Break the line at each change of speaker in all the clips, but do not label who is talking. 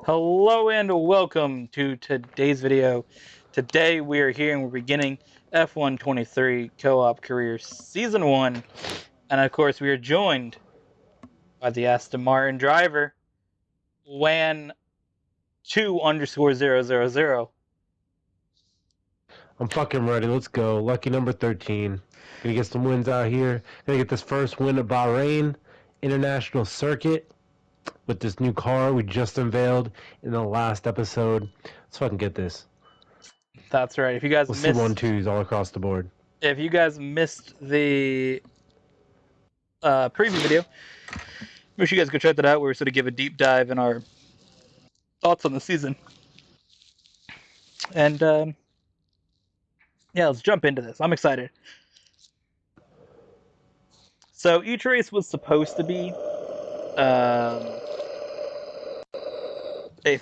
Hello and welcome to today's video. Today we are here and we're beginning F123 Co-op Career Season 1. And of course we are joined by the Aston Martin driver, Wan2_000.
I'm fucking ready. Let's go. Lucky number 13. Gonna get some wins out here. Gonna get this first win at Bahrain International Circuit with this new car we just unveiled in the last episode. Let's fucking get this.
That's right. If you guys
We'll see
missed
1-2s all across the board.
the preview video, make sure you guys go check that out where we sort of give a deep dive in our thoughts on the season. And yeah, let's jump into this. I'm excited. So each race was supposed to be a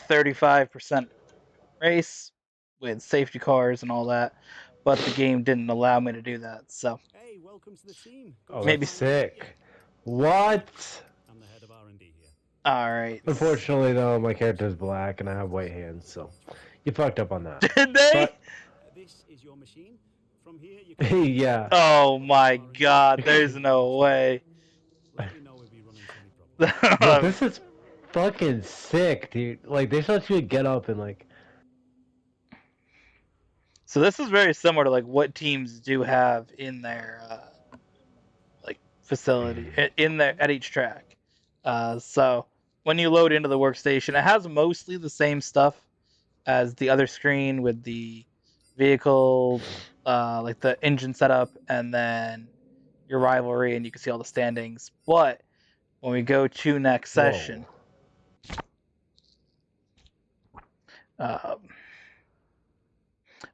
35% race with safety cars and all that, but the game didn't allow me to do that. So
Hey, welcome to the team.
Oh,
Maybe-
that's sick. What?
I'm the head of R&D here.
all right.
Unfortunately, though, my character's black and I have white hands, so you fucked up on that.
Did they?
But-
This is your machine. From here, you can
Yeah.
Oh my god, there's no way.
let me know if you run into any problems.
But this is fucking sick, dude. Like, they thought you would get up and, like...
So this is very similar to like what teams do have in their like facility in there at each track. So when you load into the workstation, it has mostly the same stuff as the other screen with the vehicle, like the engine setup, and then your rivalry, and you can see all the standings. But when we go to next session,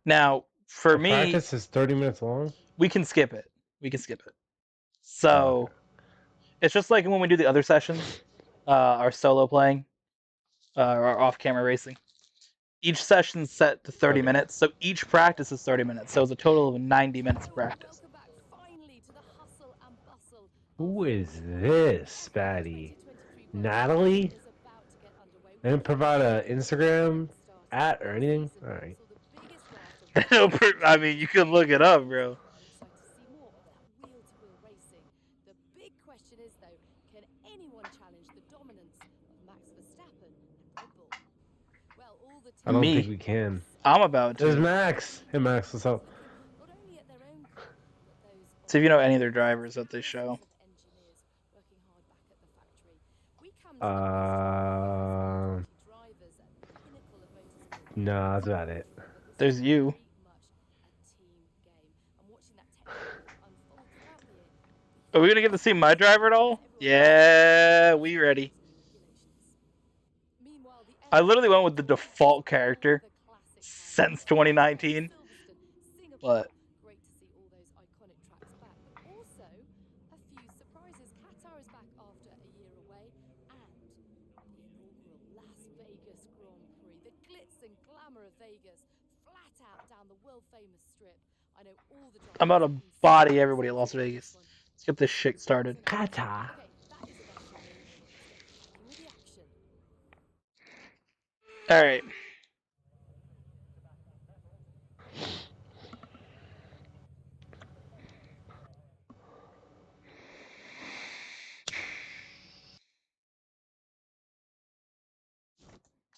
now for me,
Practice is 30 minutes long?
we can skip it. So it's just like when we do the other sessions, our solo playing, or off-camera racing. Each session's set to 30 minutes, so each practice is 30 minutes. So it's a total of 90 minutes of practice.
Who is this, Spatty? Natalie? They didn't provide an Instagram @ or anything? Alright.
I mean, you can look it up, bro.
The big question is, though, can anyone challenge the dominance of Max Verstappen and Red Bull? Well, all the
I don't
Me.
think we can.
I'm about
There's
to.
Max. Hey, Max, what's up?
not only at their own club, but those
See if you know any of their drivers that they show.
engineers working hard back at the factory. We come to drivers at the pinnacle of motorsport.
No, that's about it.
There's you. Are we gonna get to see my driver at all? Yeah, we ready. I literally went with the default character since 2019, but
great to see all those iconic tracks back, but also a few surprises. Qatar is back after a year away, and the inaugural Las Vegas Grand Prix, the glitz and glamour of Vegas, flat out down the world famous strip. I know all the
I'm about to body everybody at Las Vegas. Let's get this shit started.
Kata.
Okay, that is enough from me. All the action.
All right.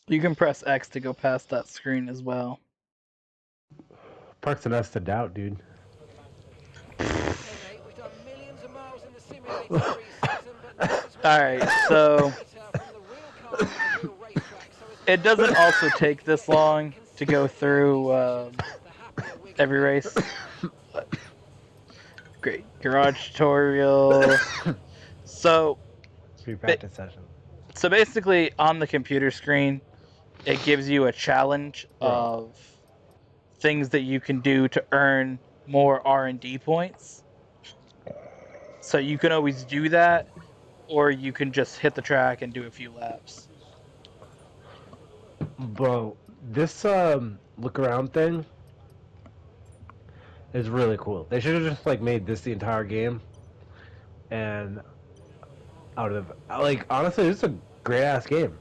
You can press X to go past that screen as well.
Parks and us to doubt, dude.
All right, so it doesn't also take this long to go through every race. But great garage tutorial. So
Free practice session.
So basically, on the computer screen, it gives you a challenge of things that you can do to earn more R&D points. So you can always do that, or you can just hit the track and do a few laps.
Bro, this look around thing is really cool. They should have just like made this the entire game. And out of like honestly, this is a great ass game.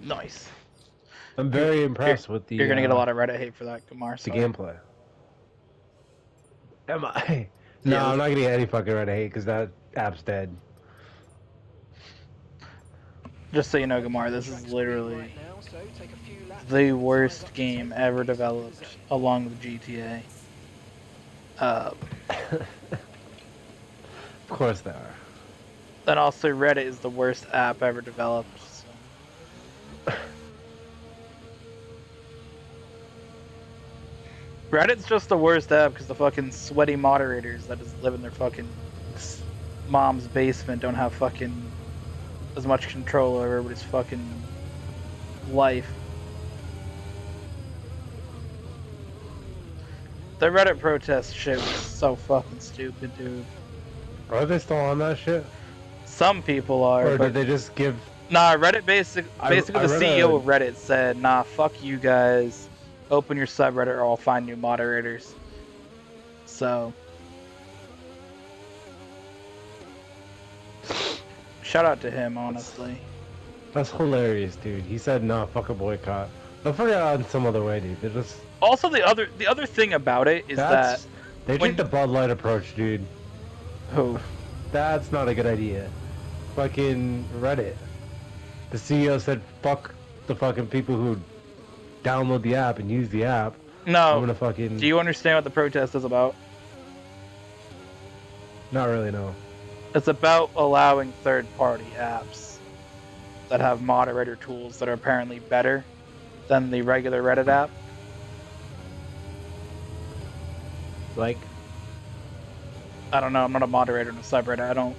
Nice.
I'm very impressed with the.
You're gonna get a lot of Reddit hate for that, Kumar.
the
Sorry.
gameplay. Am I? No,
Yeah,
I'm not gonna get any fucking Reddit hate because that app's dead.
just so you know, Gamar, this is literally the worst game ever developed along with GTA.
Of course they are.
And also Reddit is the worst app ever developed. So. Reddit's just the worst app because the fucking sweaty moderators that just live in their fucking mom's basement don't have fucking as much control over everybody's fucking life. The Reddit protest shit was so fucking stupid, dude.
Are they still on that shit?
Some people are,
Or
but
did they just give?
nah, Reddit basically
I
the
read
CEO of Reddit said, nah, fuck you guys. Open your subreddit or I'll find new moderators. So shout out to him, honestly.
That's hilarious, dude. He said, "No, fuck a boycott." They'll figure it out in some other way, dude. They're just.
Also, the other thing about it is that
they
when-
take the Bud Light approach, dude.
who
That's not a good idea. Fucking Reddit. The CEO said, "Fuck the fucking people who download the app and use the app." I'm
no.
gonna fucking.
Do you understand what the protest is about?
Not really, no.
It's about allowing third-party apps that have moderator tools that are apparently better than the regular Reddit app.
Like,
I don't know. I'm not a moderator in a subreddit. I don't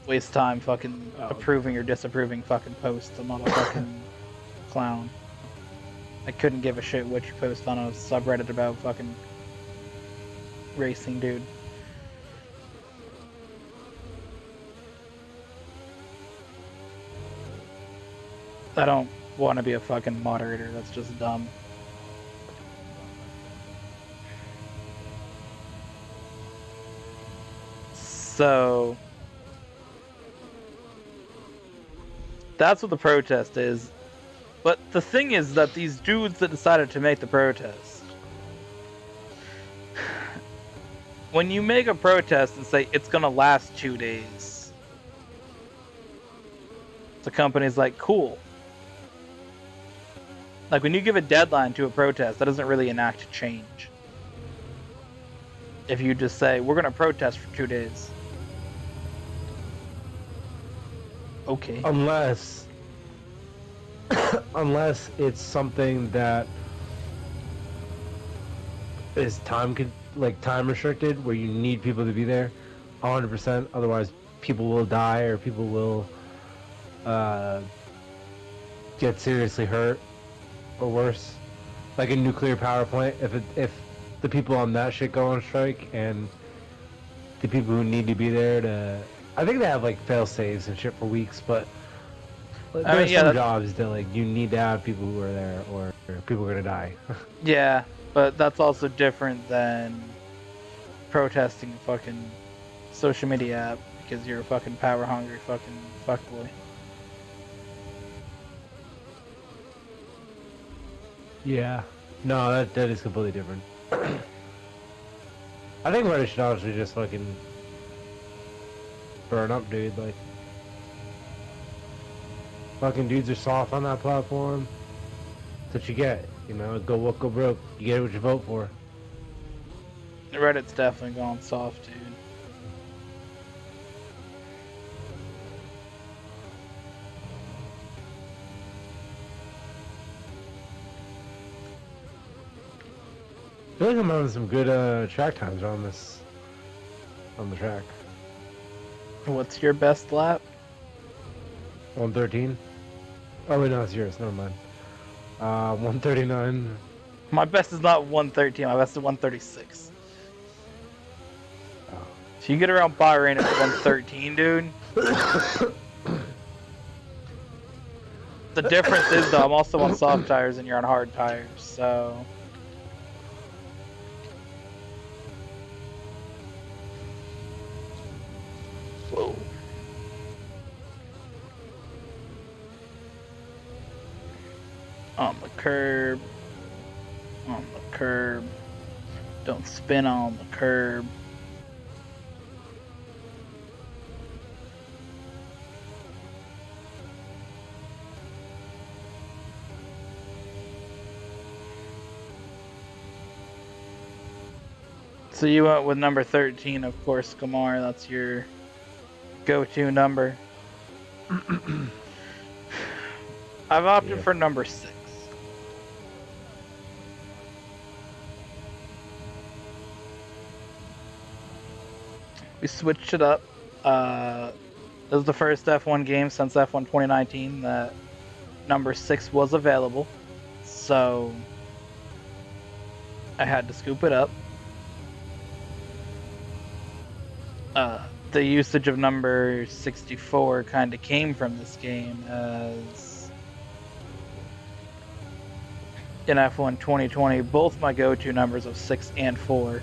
waste time fucking approving or disapproving fucking posts. I'm not a fucking clown. I couldn't give a shit what you post on a subreddit about fucking racing, dude. I don't want to be a fucking moderator. That's just dumb. So that's what the protest is. But the thing is that these dudes that decided to make the protest, when you make a protest and say it's gonna last 2 days, the company's like, cool. Like when you give a deadline to a protest, that doesn't really enact change. If you just say, we're gonna protest for 2 days. Okay.
unless it's something that is time restricted, where you need people to be there 100%, otherwise people will die or people will get seriously hurt or worse, like a nuclear power plant. If the people on that shit go on strike and the people who need to be there to, I think they have like fail safes and shit for weeks, but there's some jobs that like you need to have people who are there or people are gonna die.
Yeah, but that's also different than protesting a fucking social media app because you're a fucking power hungry fucking fuckboy.
Yeah. No, that is completely different. I think Reddit should honestly just fucking burn up, dude. Like, fucking dudes are soft on that platform. That's what you get, you know. Go woke, go broke. You get what you vote for.
Reddit's definitely gone soft, dude.
I feel like I'm having some good track times on the track.
What's your best lap?
113. Oh wait, no, it's yours. Never mind. 139.
My best is not 113, my best is 136.
Oh.
So you get around Bahrain at 113, dude. The difference is though, I'm also on soft tires and you're on hard tires, so whoa. On the curb. On the curb. Don't spin on the curb. So you went with number 13, of course, Kamar. That's your go-to number. I've opted for number 6. We switched it up. This is the first F1 game since F1 2019 that number 6 was available. So I had to scoop it up. The usage of number 64 kind of came from this game, as in F1 2020, both my go-to numbers of 6 and 4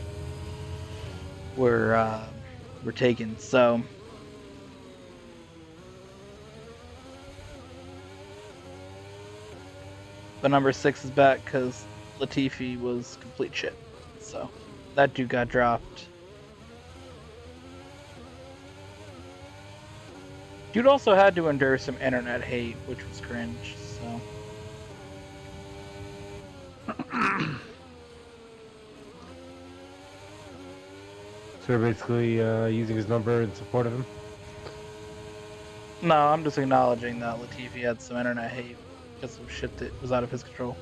were taken. So but number 6 is back because Latifi was complete shit. So that dude got dropped. Dude also had to endure some internet hate, which was cringe. So
So you're basically using his number in support of him?
no, I'm just acknowledging that Latifi had some internet hate because of shit that was out of his control.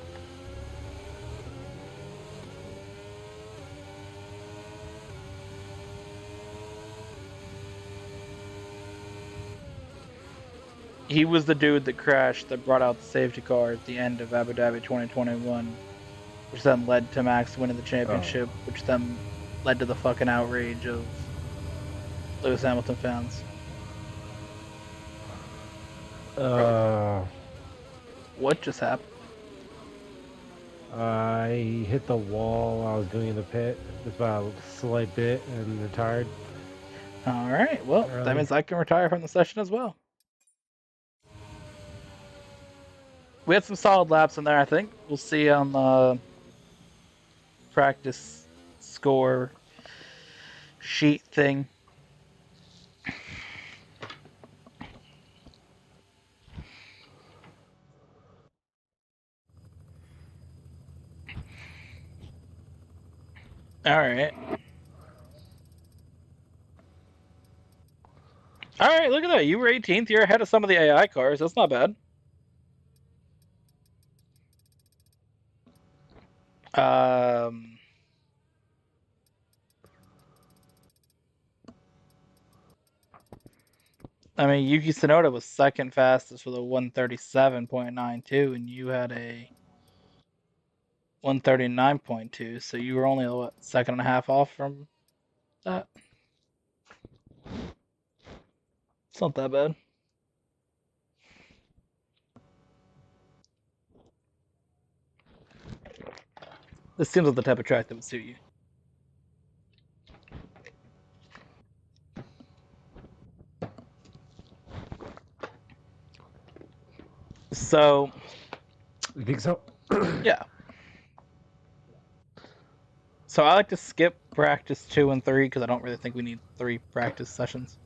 He was the dude that crashed that brought out the safety car at the end of Abu Dhabi 2021, which then led to Max winning the championship, which then led to the fucking outrage of Lewis Hamilton fans. What just happened?
I hit the wall while I was doing the pit, just by a slight bit, and retired.
All right, well, that means I can retire from the session as well. We had some solid laps in there, I think. We'll see on the practice score sheet thing. All right. All right, look at that. You were 18th. You're ahead of some of the AI cars. That's not bad. I mean, Yuki Tsunoda was second fastest with a 137.92, and you had a 139.2, so you were only, what, second and a half off from that? It's not that bad. This seems like the type of track that would suit you. So,
You think so?
yeah. So I like to skip practice 2 and 3 because I don't really think we need 3 practice sessions.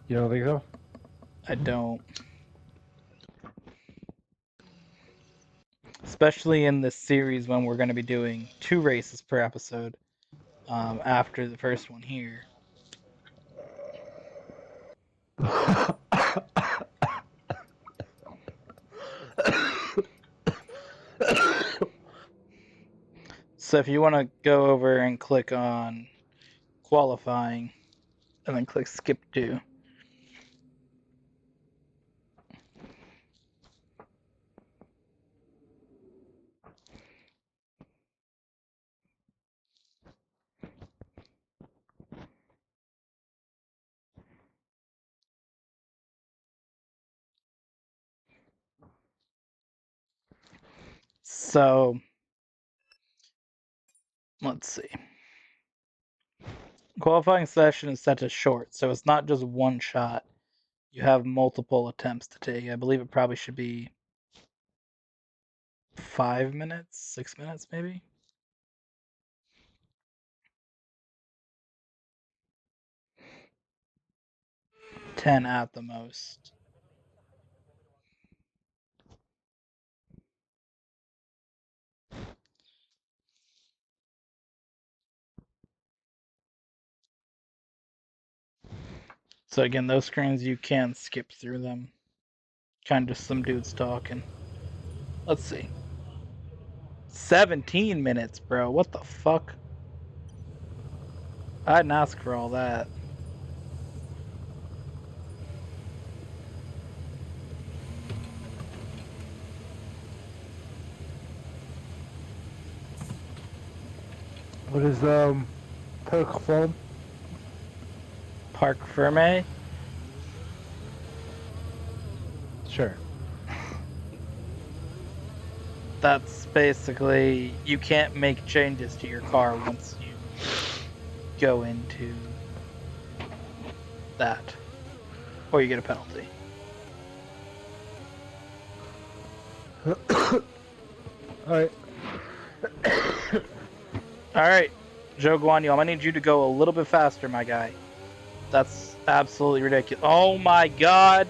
You don't think so?
I don't. Especially in this series when we're going to be doing 2 races per episode after the first one here. So if you want to go over and click on qualifying and then click skip 2. So let's see. Qualifying session is set to short, so it's not just one shot. You have multiple attempts to take. I believe it probably should be 5 minutes, 6 minutes maybe. 10 at the most. So again, those screens you can skip through them. Kind of just some dudes talking. Let's see. 17 minutes, bro. What the fuck? I didn't ask for all that.
What is perk foam?
Parc Ferme?
Sure.
That's basically you can't make changes to your car once you go into that, or you get a penalty.
Alright.
All right, Joe Guanyu, I'm gonna need you to go a little bit faster, my guy. That's absolutely ridiculous. Oh my god.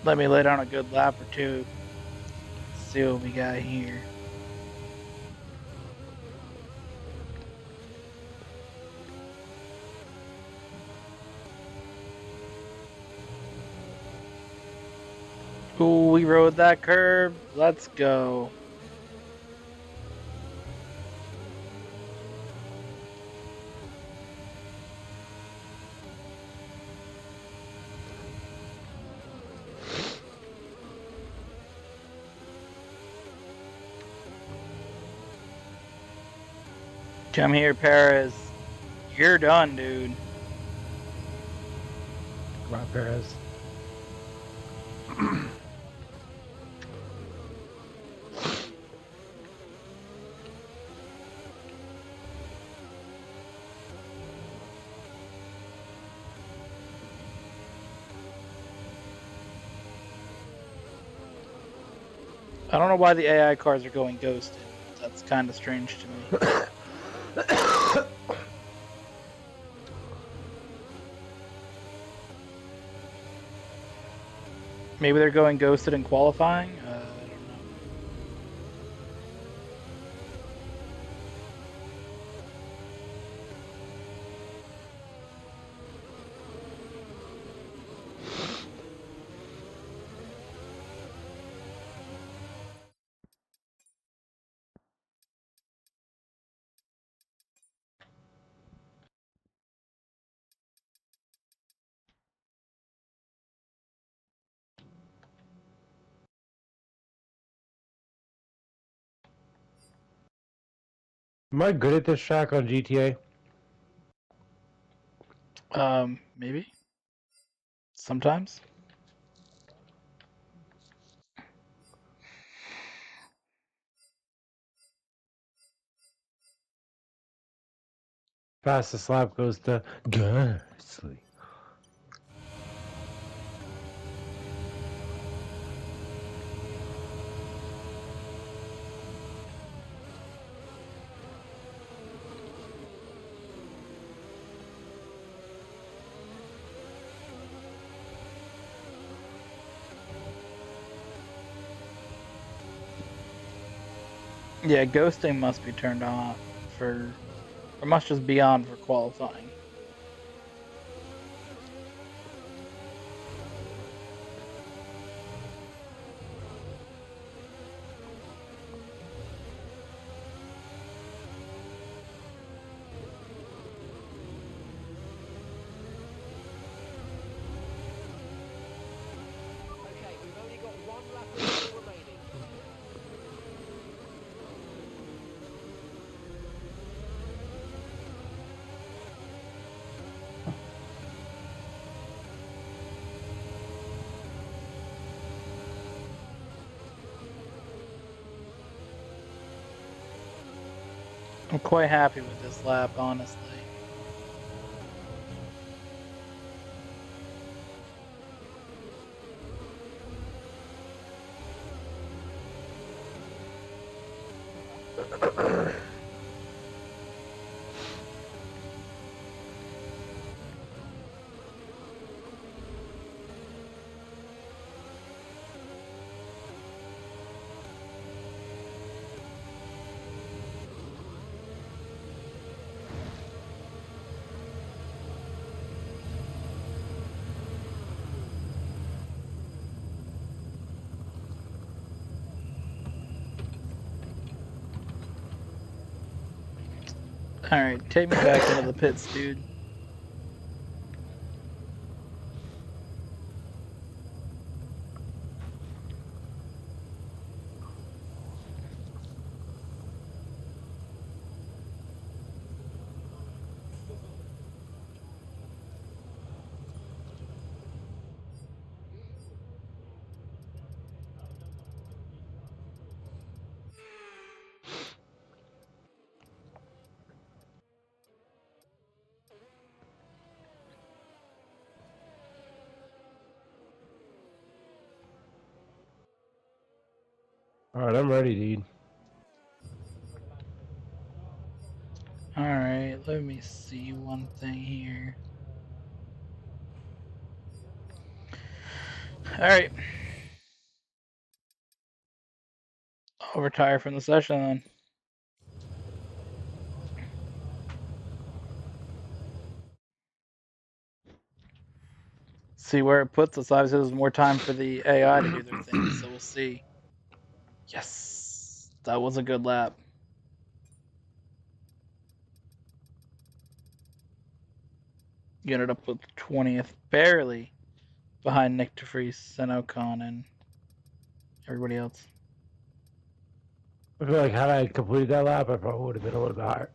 Let me lay down a good lap or two. See what we got here. Ooh, we rode that curb. Let's go. Come here, Perez. You're done, dude.
Come on, Perez.
I don't know why the AI cars are going ghosted. That's kind of strange to me. Maybe they're going ghosted in qualifying? I don't know.
Am I good at this track on GTA?
Maybe. Sometimes.
Fastest lap goes to Gasly.
Yeah, ghosting must be turned off or must just be on for qualifying. I'm quite happy with this lap, honestly. Alright, take me back into the pits, dude.
Alright, I'm ready, dude.
Alright, let me see one thing here. Alright. I'll retire from the session then. See where it puts us. Obviously, there's more time for the AI to do their thing, so we'll see. Yes, that was a good lap. You ended up with 20th, barely behind Nick DeFries and Ocon and everybody else.
I feel like had I completed that lap, I probably would have been a little bit higher.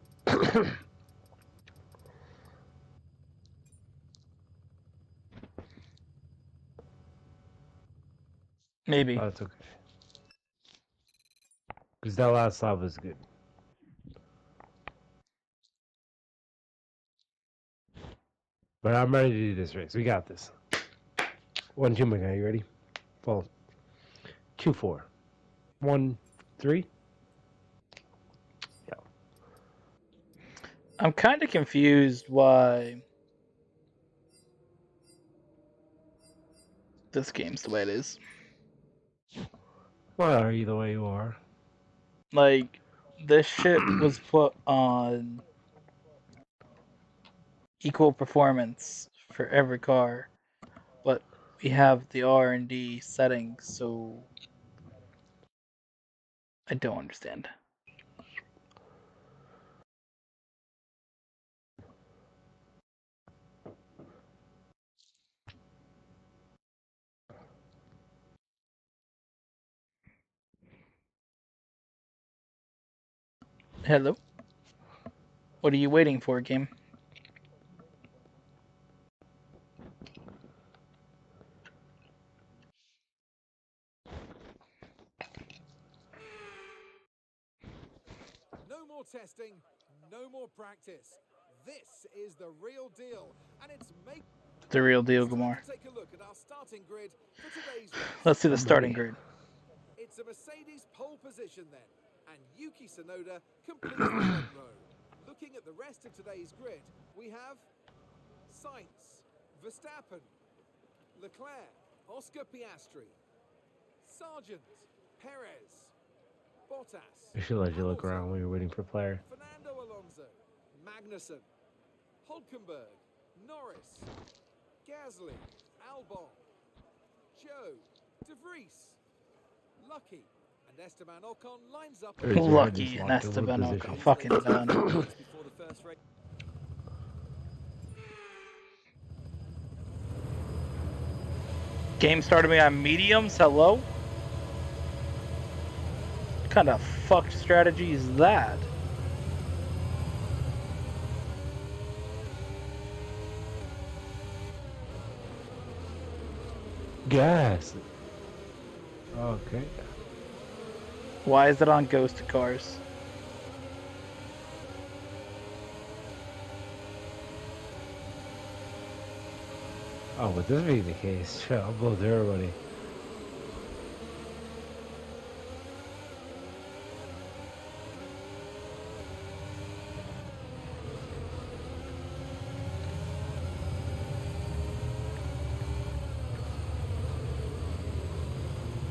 Maybe.
Oh, that's okay. Because that last lap was good. But I'm ready to do this race. We got this. 1-2, my guy. You ready? Well, 2-4. 1-3. Yeah.
I'm kind of confused why this game's the way it is.
Well, are you the way you are?
Like, this shit was put on equal performance for every car, but we have the R&D settings, so I don't understand. Hello? What are you waiting for, game?
No more testing, no more practice. This is the real deal, and it's make.
The real deal,
It's time
Gamor.
to take a look at our starting grid for today's race.
Let's see the
I'm
starting
ready.
grid.
It's a Mercedes pole position then, and Yuki Tsunoda completes the front row. Looking at the rest of today's grid, we have Sainz, Verstappen, Leclerc, Oscar Piastri, Sargent, Perez, Bottas,
I should let you look
Hamilton,
around when you're waiting for player.
Fernando Alonso, Magnussen, Hulkenberg, Norris, Gasly, Albon, Joe, De Vries, Lucky, and Esteban Ocon lines up.
Or is your head
Lucky
just
and
locked in one
Esteban
position?
Ocon. Fucking done.
Before the first race.
Game started me on mediums. Hello? What kind of fucked strategy is that?
Gas. Okay.
Why is it on ghost cars?
Oh, would this be the case? Shit, I'll blow through everybody.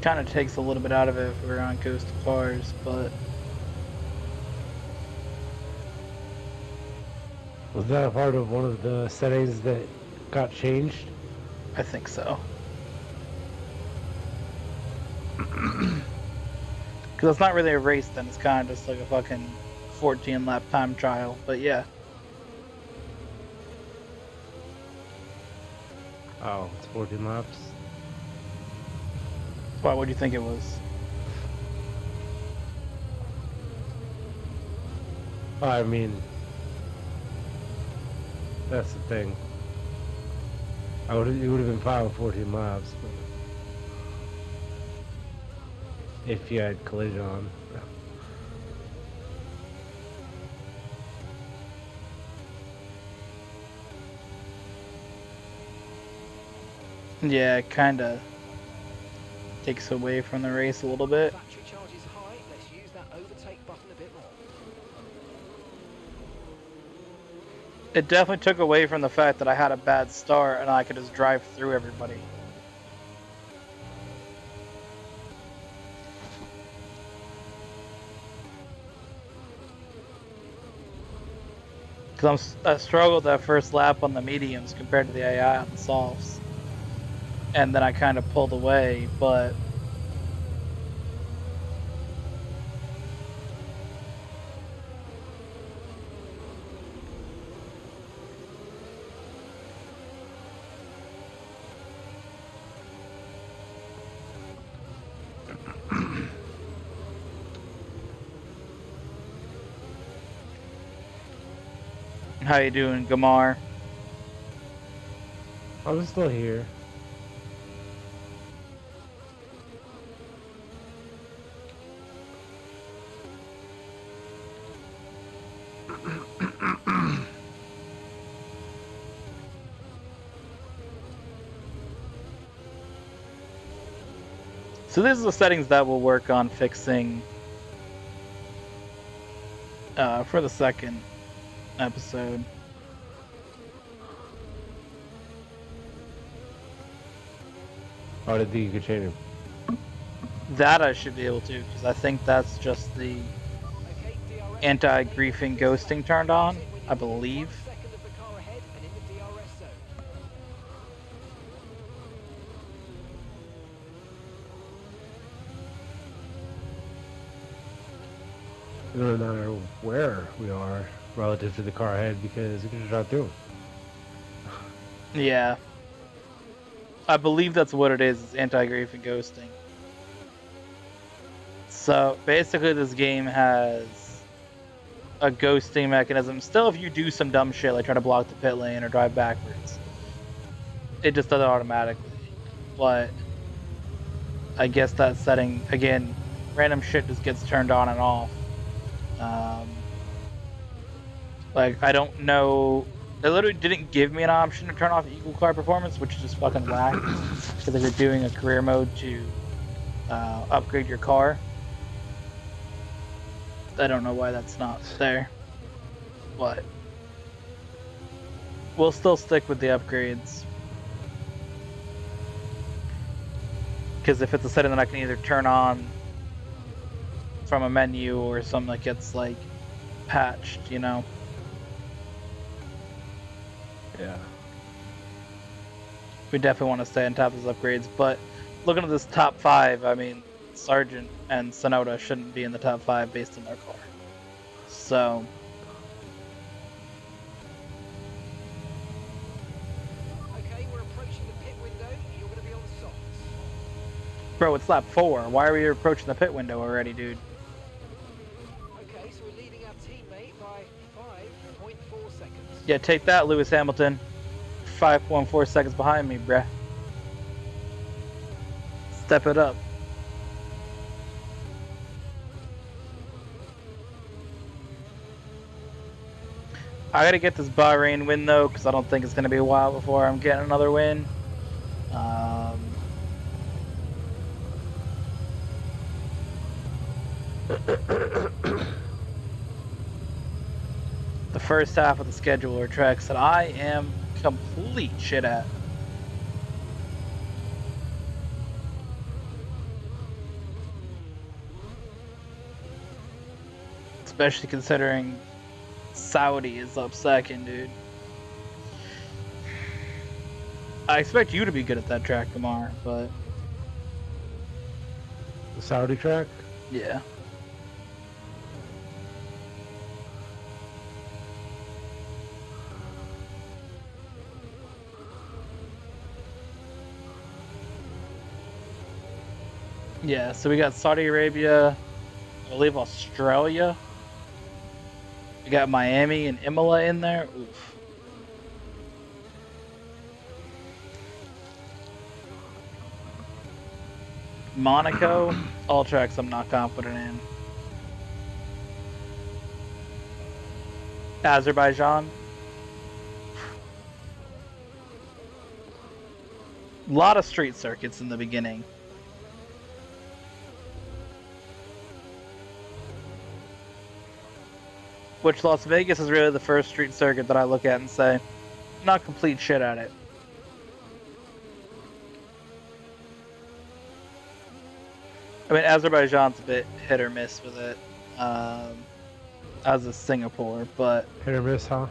Kind of takes a little bit out of it if we're on coastal cars, but
Was that a part of one of the settings that got changed?
I think so. Because it's not really a race then, it's kind of just like a fucking 14 lap time trial, but yeah.
Oh, it's 14 laps.
Why, what do you think it was?
I mean, that's the thing. It would have been fine with 14 laps, but if you had collision on.
Yeah, it kind of takes away from the race a little bit.
Battery charge is high. Let's use that overtake button a bit more.
It definitely took away from the fact that I had a bad start and I could just drive through everybody. Because I struggled that first lap on the mediums compared to the AI on the softs. And then I kind of pulled away, but how you doing, Gamar?
I'm still here.
So these are the settings that we'll work on fixing for the second episode.
Oh, I didn't think you could change them.
That I should be able to, because I think that's just the
Okay, DRS.
anti-griefing ghosting turned on, I believe.
1 second of the car ahead and in the DRS zone.
It doesn't matter where we are relative to the car ahead because we can just drive through.
Yeah. I believe that's what it is anti-griefing ghosting. So basically this game has a ghosting mechanism. Still, if you do some dumb shit like try to block the pit lane or drive backwards, it just does it automatically. But I guess that setting, again, random shit just gets turned on and off. Like, I don't know. They literally didn't give me an option to turn off equal car performance, which is just fucking whack. Because if you're doing a career mode to upgrade your car, I don't know why that's not there. But we'll still stick with the upgrades. Because if it's a setting that I can either turn on from a menu or something that gets, like, patched, you know?
Yeah.
We definitely want to stay on top of those upgrades, but looking at this top 5, I mean, Sargent and Sonoda shouldn't be in the top 5 based on their car. So,
Okay, we're approaching the pit window. You're going to be on the softs.
bro, it's lap 4. Why are we approaching the pit window already, dude?
Okay, so we're leading our teammate by 5.4 seconds.
Yeah, take that, Lewis Hamilton. 5.4 seconds behind me, bruh. Step it up. I gotta get this Bahrain win though, because I don't think it's gonna be a while before I'm getting another win. first half of the schedule are tracks that I am complete shit at. Especially considering Saudi is up second, dude. I expect you to be good at that track tomorrow, but
The Saudi track?
yeah. Yeah, so we got Saudi Arabia, I believe Australia. We got Miami and Imola in there. Oof. Monaco, all tracks I'm not confident in. Azerbaijan. A lot of street circuits in the beginning. Which Las Vegas is really the first street circuit that I look at and say, I'm not complete shit at it. I mean, Azerbaijan's a bit hit or miss with it, as is Singapore, but
Hit or miss, huh?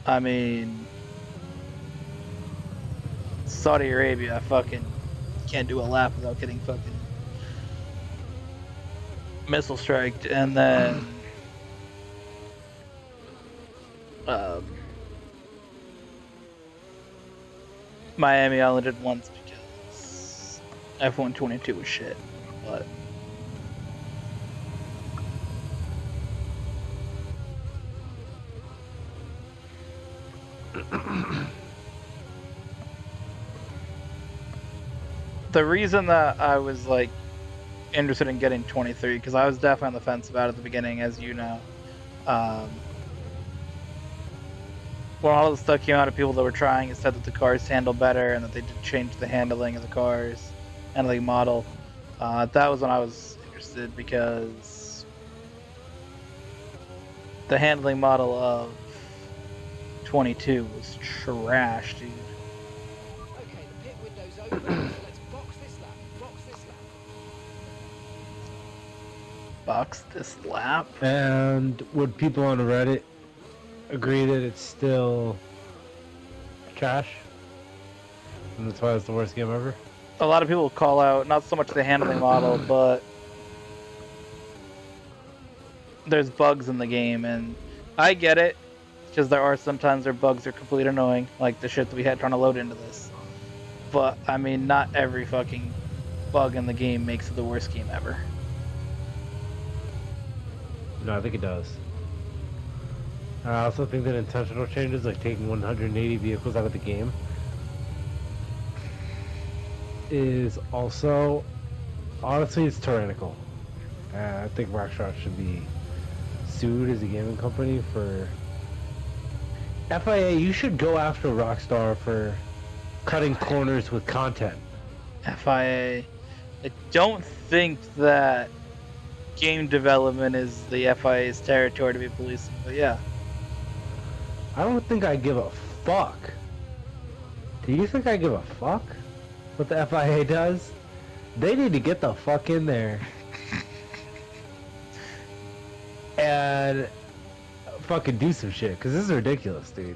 I mean, Saudi Arabia, I fucking can't do a lap without getting fucking missile striked, and then Miami I only did once because F122 was shit, but the reason that I was like interested in getting 23, because I was definitely on the fence about it at the beginning, as you know. When all of the stuff came out of people that were trying, it said that the cars handle better and that they did change the handling of the cars, handling model. That was when I was interested, because the handling model of 22 was trash, dude.
Okay, the pit window's open, so let's box this lap. Box this lap.
Box this lap.
And would people on Reddit agree that it's still trash? And that's why it's the worst game ever?
A lot of people call out not so much the handling model, but there's bugs in the game, and I get it, because there are sometimes where bugs are completely annoying, like the shit that we had trying to load into this. But I mean, not every fucking bug in the game makes it the worst game ever.
No, I think it does. I also think that intentional changes, like taking 180 vehicles out of the game, is also, honestly, it's tyrannical. I think Rockstar should be sued as a gaming company for... FIA, you should go after Rockstar for cutting corners with content.
FIA. I don't think that game development is the FIA's territory to be policing, but yeah.
I don't think I give a fuck. Do you think I give a fuck what the FIA does? They need to get the fuck in there and fucking do some shit, because this is ridiculous, dude.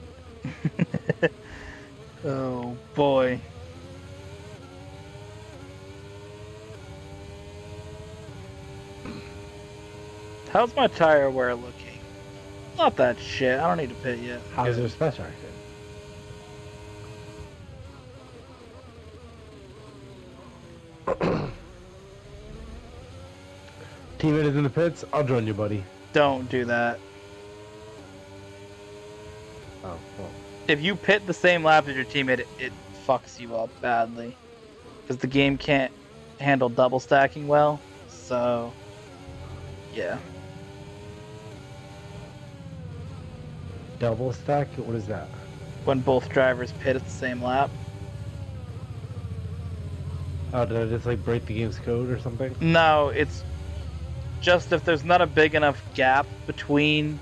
Oh boy. How's my tire wear looking? Not that shit. I don't need to pit yet.
How's their special action? Teammate is in the pits. I'll join you, buddy.
Don't do that.
Oh, well.
If you pit the same lap as your teammate, it fucks you up badly. Because the game can't handle double stacking well. So, yeah.
Double stack? What is that?
When both drivers pit at the same lap.
Oh, did I just like break the game's code or something?
No, it's just if there's not a big enough gap between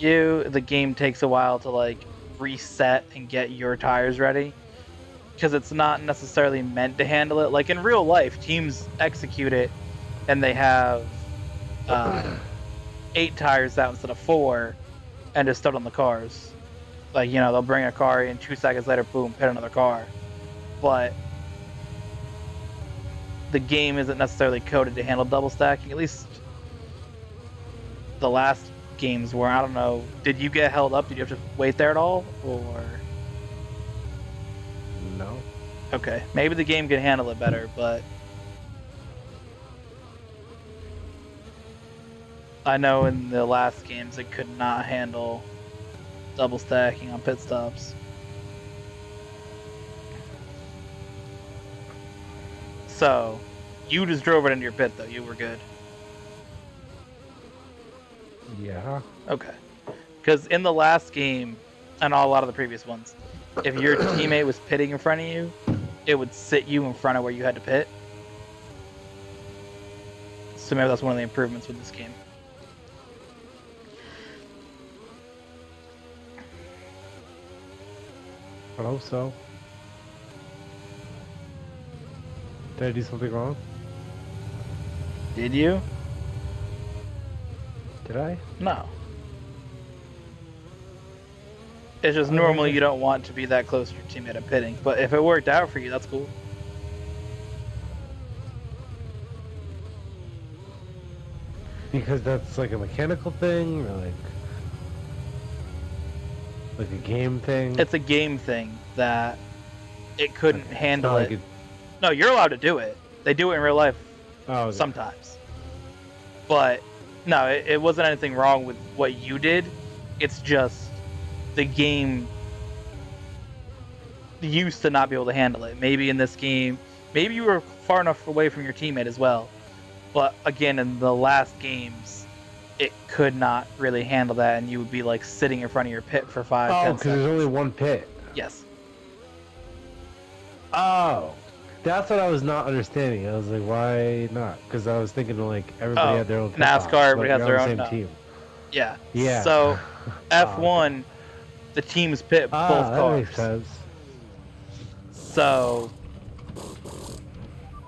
you, the game takes a while to like reset and get your tires ready because it's not necessarily meant to handle it. Like in real life, teams execute it and they have 8 tires out instead of 4 and just stood on the cars. Like, you know, they'll bring a car in 2 seconds later, boom, hit another car. But the game isn't necessarily coded to handle double stacking. At least the last games were. I don't know. Did you get held up? Did you have to wait there at all? Or
No.
okay, maybe the game can handle it better, but I know in the last games it could not handle double stacking on pit stops. So, you just drove it into your pit though. You were good.
Yeah.
Okay. Because in the last game, and a lot of the previous ones, if your teammate was pitting in front of you, it would sit you in front of where you had to pit. So maybe that's one of the improvements with this game.
I hope so. Did I do something wrong?
Did you?
Did I?
No. It's just
Oh,
normally
okay.
you don't want to be that close to your teammate at pitting, but if it worked out for you, that's cool.
Because that's like a mechanical thing, or like a game thing.
It's a game thing that it couldn't
Okay,
handle
it's not
it. No, you're allowed to do it. They do it in real life
okay.
sometimes. But no, it wasn't anything wrong with what you did. It's just the game used to not be able to handle it. Maybe in this game, maybe you were far enough away from your teammate as well. But again, in the last games, it could not really handle that, and you would be like sitting in front of your pit for 5, 10
because
seconds.
there's only one pit.
Yes.
Oh, that's what I was not understanding. I was like, why not? Because I was thinking like everybody had their own pit
NASCAR,
stop,
everybody
but
has
you're
their
on
own
the same team.
Yeah.
Yeah.
So F1,
okay.
the teams pit both
That
cars.
makes sense.
So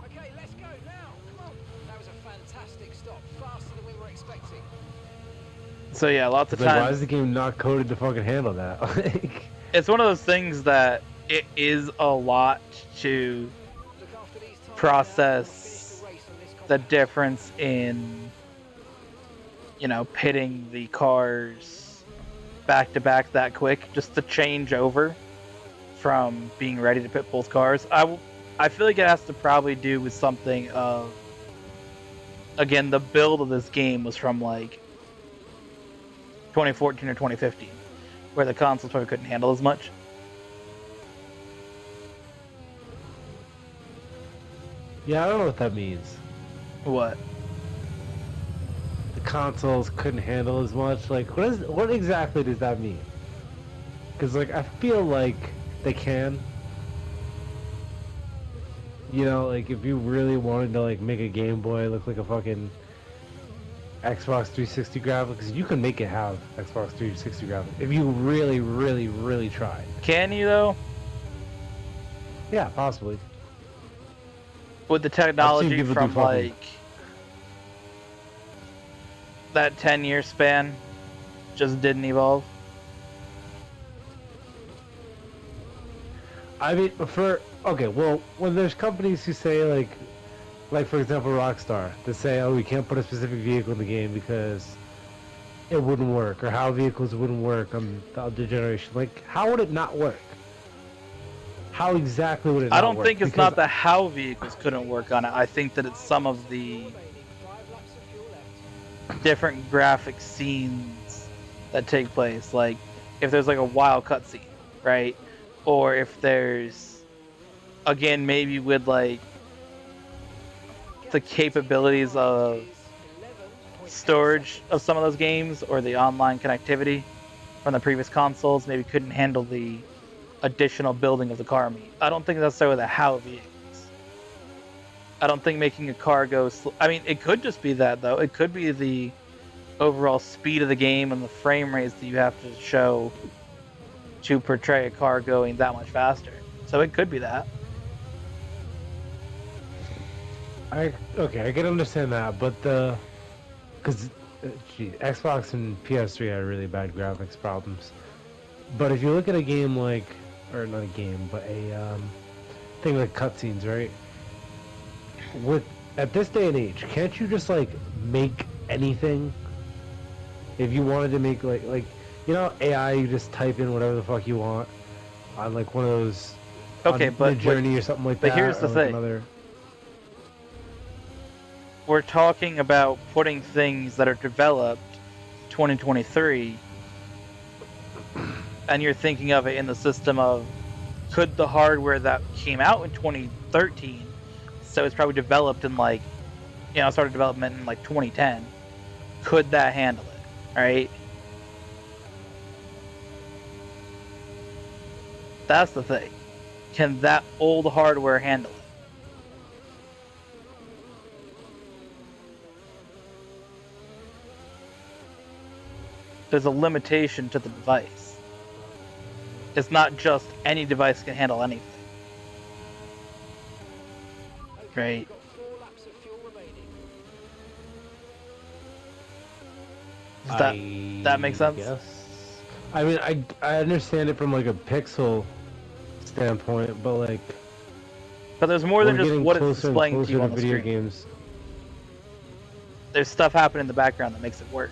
Okay, let's go now. Come on. That was a fantastic stop. Faster than we were expecting.
so yeah, lots of
It's like, why
times
is the game not coded to fucking handle that? Like,
it's one of those things that it is a lot to
Look after these tyres now,
process
and we'll finish the race on this
the
compound.
difference in, you know, pitting the cars back to back that quick, just to change over from being ready to pit both cars. I feel like it has to probably do with something of, again, the build of this game was from like 2014 or 2015, where the consoles probably couldn't handle as much.
yeah, I don't know what that means.
What?
The consoles couldn't handle as much. Like, what exactly does that mean? Because like I feel like they can. You know, like if you really wanted to like make a Game Boy look like a fucking Xbox 360 graphics, you can make it have Xbox 360 graphics if you really, really, really tried.
Can you though?
Yeah, possibly.
With the technology
people do
from
fucking-
like that 10-year span, just didn't evolve.
I mean, okay, well, when there's companies who say like for example, Rockstar, to say, oh, we can't put a specific vehicle in the game because it wouldn't work, or how vehicles wouldn't work on the other generation. Like, how would it not work? How exactly would it not
I don't
work?
think it's
Because
not the how vehicles couldn't work on it. I think that it's some of the
Remaining 5 laps of fuel left.
different graphic scenes that take place. Like if there's like a wild cutscene, right? Or if there's, again, maybe with like the capabilities of storage of some of those games or the online connectivity from the previous consoles maybe couldn't handle the additional building of the car meat. I don't think that's necessarily the how vehicles. I don't think making a car go I mean, it could just be that though. It could be the overall speed of the game and the frame rates that you have to show to portray a car going that much faster. So it could be that.
Okay, I can understand that, but because Xbox and PS3 had really bad graphics problems. But if you look at a game like, or not a game, but a thing like cutscenes, right? With at this day and age, can't you just like make anything? If you wanted to make like AI, you just type in whatever the fuck you want on like one of those
Okay,
on
but
Midjourney or something like
but
that,
here's
or
the
like
thing.
another.
We're talking about putting things that are developed 2023, and you're thinking of it in the system of could the hardware that came out in 2013, so it's probably developed in like, started development in like 2010, could that handle it? Right? That's the thing. Can that old hardware handle it? There's a limitation to the device. It's not just any device can handle anything.
Okay,
Right?
we've got 4 laps of fuel remaining.
Does that make sense?
Guess. I mean, I understand it from like a pixel standpoint, but like
But there's more
we're
than just
getting
what it's
closer and
displaying to
closer
you
to
on the
video
screen.
games.
There's stuff happening in the background that makes it work.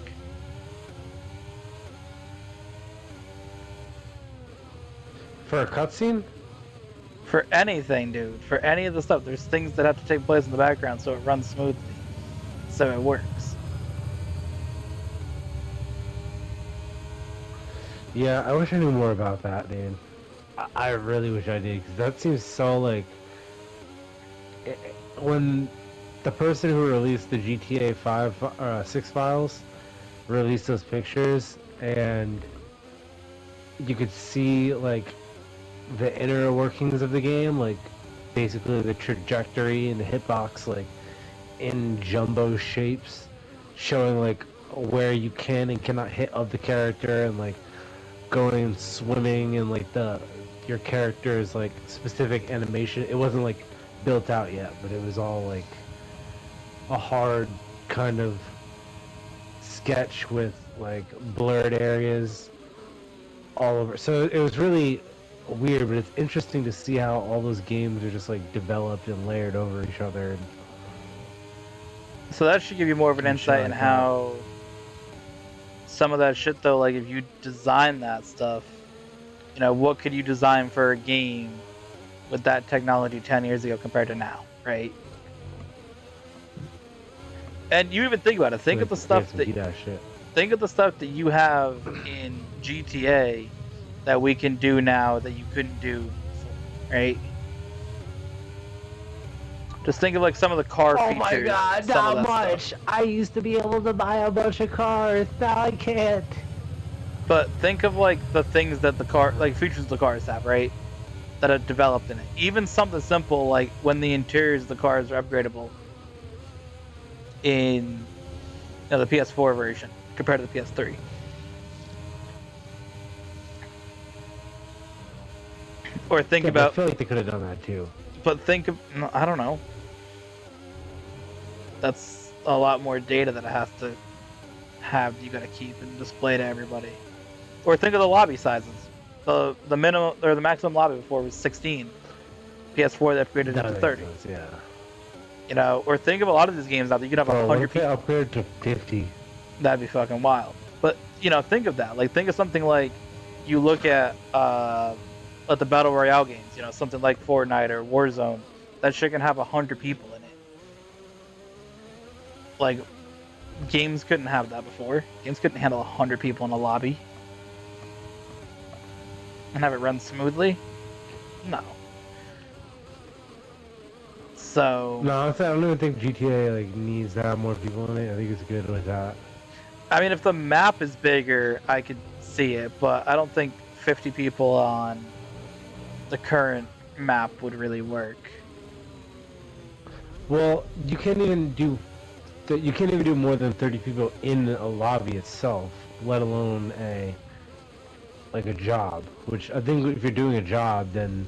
For a cutscene?
For anything, dude. For any of the stuff, there's things that have to take place in the background so it runs smoothly. So it works.
Yeah, I wish I knew more about that, dude. I really wish I did, because that seems so like when the person who released the GTA 6 files released those pictures, and you could see like the inner workings of the game, like basically the trajectory and the hitbox, like in jumbo shapes, showing like where you can and cannot hit of the character, and like going and swimming, and like your character's like specific animation. It wasn't like built out yet, but it was all like a hard kind of sketch with like blurred areas all over. So it was really weird, but it's interesting to see how all those games are just like developed and layered over each other. And
So that should give you more of an
Some shit
insight in
like that.
how some of that shit, though, like if you design that stuff, what could you design for a game with that technology 10 years ago compared to now, right? And you even think about it. Think of the stuff that you have in GTA that we can do now that you couldn't do before, right? Just think of like some of the car features.
Oh my god,
some
not
of that
much!
stuff.
I used to be able to buy a bunch of cars, now I can't.
But think of like the things that features the cars have, right? That are developed in it. Even something simple like when the interiors of the cars are upgradable in the PS4 version compared to the PS3. Or think
Yeah,
about.
I feel like they could have done that too.
But think of. I don't know. That's a lot more data that it has to have. You got to keep and display to everybody. Or think of the lobby sizes. The minimum or the maximum lobby before was 16. PS4 that upgraded it to 30.
Sense,
yeah. Or think of a lot of these games out there. You could have 100 people.
Upgrade to 50.
That'd be fucking wild. But think of that. Like, think of something like you look at the battle royale games. Something like Fortnite or Warzone. That shit can have 100 people in it. Like, games couldn't have that before. Games couldn't handle 100 people in a lobby and have it run smoothly. No. So.
No, honestly, I don't even think GTA like needs to have more people in it. I think it's good with that.
I mean, if the map is bigger, I could see it, but I don't think 50 people on the current map would really work.
Well, you can't even do You can't even do more than 30 people in a lobby itself, let alone a job. Which I think if you're doing a job, then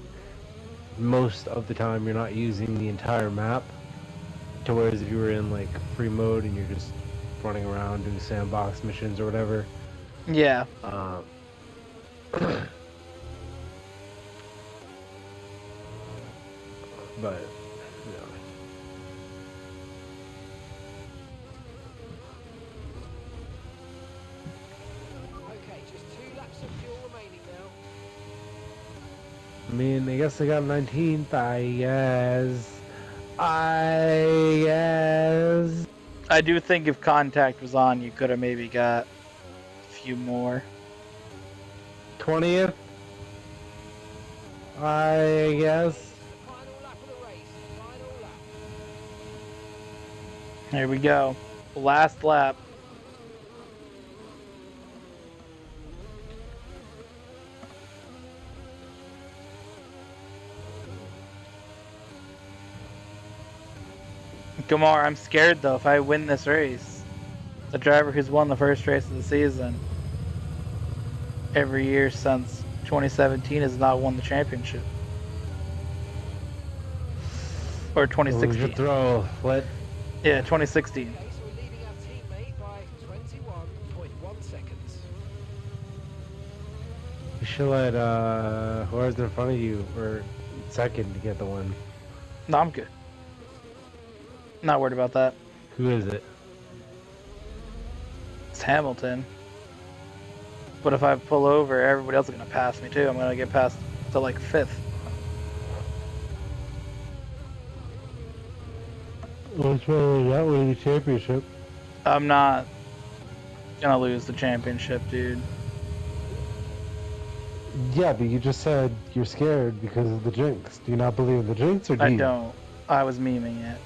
most of the time you're not using the entire map. To whereas if you were in like free mode and you're just running around doing sandbox missions or whatever.
Yeah.
But
Okay, just 2 laps of fuel remaining now.
I mean, I guess I got 19th. I guess.
I do think if contact was on, you could have maybe got a few more.
20th. I guess.
The final lap of the race. Final lap.
Here we go. Last lap. Gamar, I'm scared though if I win this race. The driver who's won the first race of the season every year since 2017 has not won the championship. Or 2016.
Throw. What?
Yeah, 2016.
Okay, so we're leading our teammate by 21.1 seconds.
You should let whoever's in front of you or second to get the win.
No, I'm good. Not worried about that.
Who is it?
It's Hamilton. But if I pull over, everybody else is going to pass me too. I'm going to get past to like 5th.
What's wrong with that winning the championship?
I'm not going to lose the championship, dude.
Yeah, but you just said you're scared because of the jinx. Do you not believe in the jinx, or do
I
you?
don't. I was memeing it.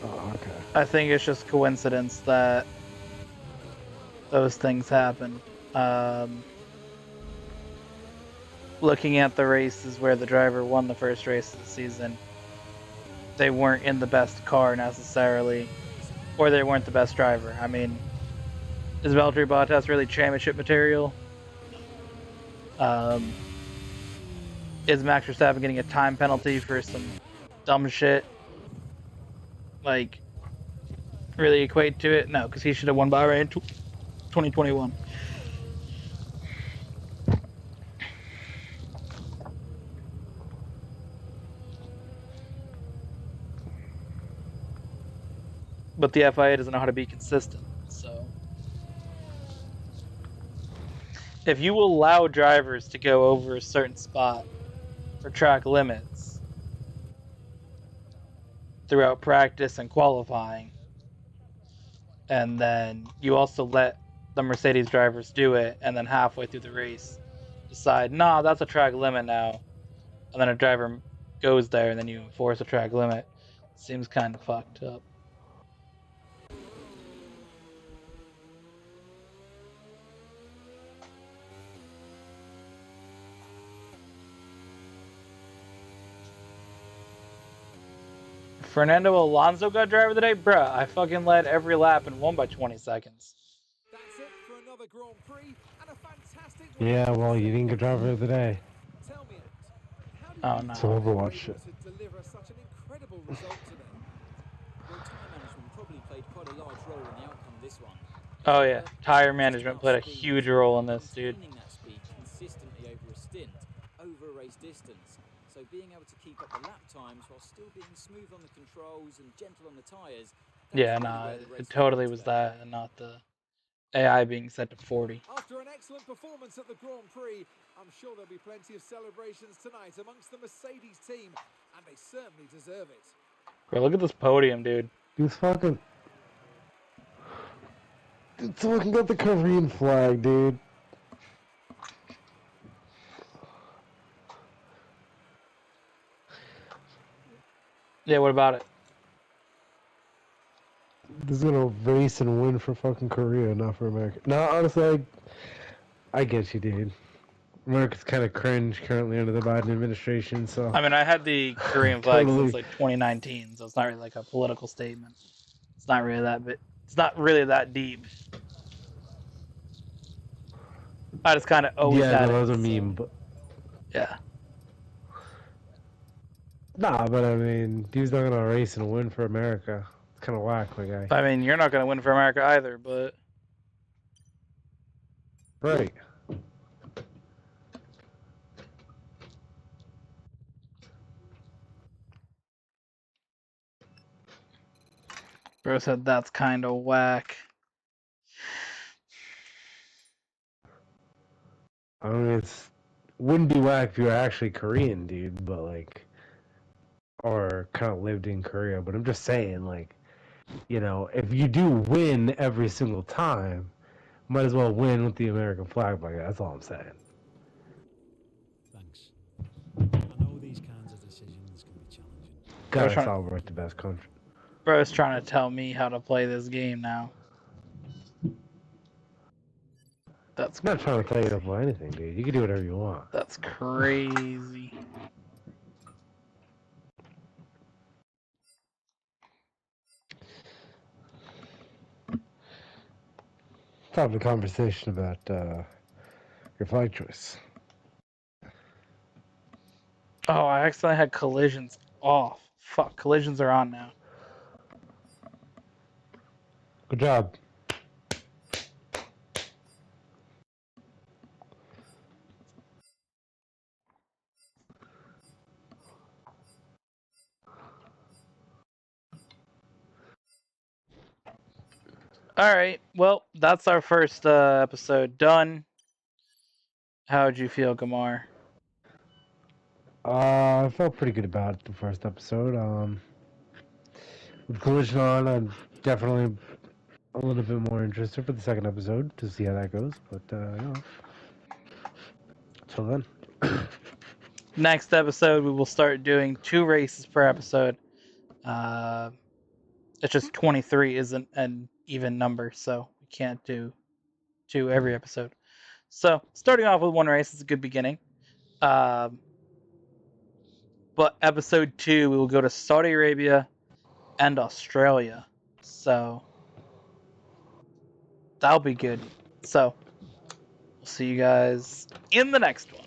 Oh, okay.
I think it's just coincidence that those things happen. Looking at the races where the driver won the first race of the season, they weren't in the best car necessarily, or they weren't the best driver. I mean, is Valtteri Bottas really championship material? Is Max Verstappen getting a time penalty for some dumb shit? Like, really equate to it? No, because he should have won Bahrain 2021. But the FIA doesn't know how to be consistent. So, if you allow drivers to go over a certain spot for track limits throughout practice and qualifying, and then you also let the Mercedes drivers do it, and then halfway through the race decide, nah, that's a track limit now, and then a driver goes there and then you enforce a track limit, seems kind of fucked up. Fernando Alonso got driver of the day? Bruh, I fucking led every lap and won by 20 seconds.
That's it for another Grand Prix and a fantastic
Yeah, well, you didn't get driver of the day.
Tell me, Ant, how did
Oh,
you
no.
It's
think they were
Overwatch
able
shit.
to deliver such an incredible result today?
Well, tyre management probably played quite a large role in the outcome of this one.
Oh yeah, tire
Just
management
about
played a
speed
huge role in
and
this, dude.
maintaining that speed consistently over a stint, over a race distance. So being able to keep up the lap times while still being smooth on the controls and gentle on the tyres.
Yeah, nah, it totally was that and not the AI being set to 40.
After an excellent performance at the Grand Prix, I'm sure there'll be plenty of celebrations tonight amongst the Mercedes team, and they certainly deserve it.
Bro, look at this podium, dude.
He's fucking. It's fucking got the Korean flag, dude.
Yeah, what about it?
He's gonna race and win for fucking Korea, not for America. No, honestly, I get you, dude. America's kind of cringe currently under the Biden administration, so
I mean, I had the Korean flag
Totally.
since like 2019, so it's not really like a political statement. It's not really that bit. It's not really that deep. I just kind of always
yeah,
had
no, that
it.
was a
So,
meme, but
yeah.
nah, but I mean, dude's not gonna race and win for America. It's kind of whack, my guy.
I mean, you're not going to win for America either, but
Right.
bro said that's kind of whack.
I mean, it's wouldn't be whack if you were actually Korean, dude, but like, or kind of lived in Korea. But I'm just saying, like, you know, if you do win every single time, might as well win with the American flag, my guy. That's all I'm saying.
Thanks. I know these kinds of decisions can be challenging.
Gotta
trying-
celebrate the best country.
Bro's trying to tell me how to play this game now. That's
I'm not trying to tell you to play anything, dude. You can do whatever you want.
That's crazy.
Let's have a conversation about your flag choice.
Oh, I accidentally had collisions off. Fuck, collisions are on now.
Good job.
All right. Well, that's our first episode done. How'd you feel, Gamar?
I felt pretty good about the first episode. With Collision on, I'm definitely a little bit more interested for the second episode to see how that goes. But, you know, until then.
Next episode, we will start doing 2 races per episode. It's just 23 isn't an even number, so we can't do 2 every episode. So starting off with 1 race is a good beginning. But episode 2, we will go to Saudi Arabia and Australia. So that'll be good. So we'll see you guys in the next one.